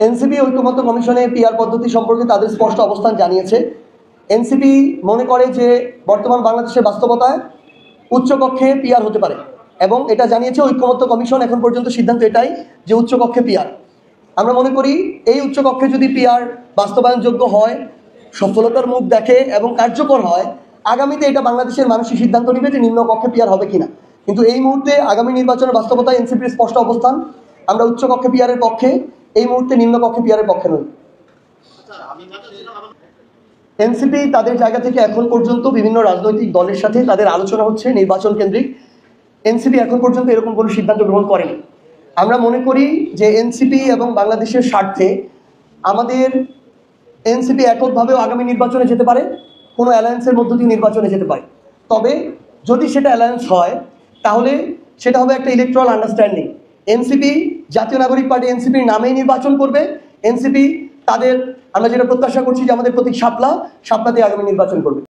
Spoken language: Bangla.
এনসিপি ঐক্যমত্য কমিশনে পিআর পদ্ধতি সম্পর্কে তাদের স্পষ্ট অবস্থান জানিয়েছে। এনসিপি মনে করে যে বর্তমান বাংলাদেশের বাস্তবতায় উচ্চকক্ষে পিআর হতে পারে এবং এটা জানিয়েছে ঐক্যমত্য কমিশন। এখন পর্যন্ত সিদ্ধান্ত এটাই যে উচ্চকক্ষে পিআর। আমরা মনে করি এই উচ্চকক্ষে যদি পিআর বাস্তবায়নযোগ্য হয়, সফলতার মুখ দেখে এবং কার্যকর হয়, আগামীতে এটা বাংলাদেশের মানুষই সিদ্ধান্ত নেবে যে নিম্নকক্ষে পিআর হবে কিনা। কিন্তু এই মুহূর্তে আগামী নির্বাচনের বাস্তবতায় এনসিপির স্পষ্ট অবস্থান, আমরা উচ্চকক্ষে পিআরের পক্ষে, এই মুহূর্তে নিম্নকক্ষে পিআরের পক্ষে নই। এনসিপি তাদের জায়গা থেকে এখন পর্যন্ত বিভিন্ন রাজনৈতিক দলের সাথে তাদের আলোচনা হচ্ছে নির্বাচন কেন্দ্রিক। এনসিপি এখন পর্যন্ত এরকম কোনো সিদ্ধান্ত গ্রহণ করেনি। আমরা মনে করি যে এনসিপি এবং বাংলাদেশের স্বার্থে আমাদের এনসিপি এককভাবেও আগামী নির্বাচনে যেতে পারে, কোনো অ্যালায়েন্সের মধ্য দিয়ে নির্বাচনে যেতে পারে। তবে যদি সেটা অ্যালায়েন্স হয় তাহলে সেটা হবে একটা ইলেকট্রাল আন্ডারস্ট্যান্ডিং। এনসিপি, জাতীয় নাগরিক পার্টি এনসিপির নামেই নির্বাচন করবে। এনসিপি তাদের, আমরা যেটা প্রত্যাশা করছি যে আমাদের প্রতীক শাপলা দিয়ে আগামী নির্বাচন করবে।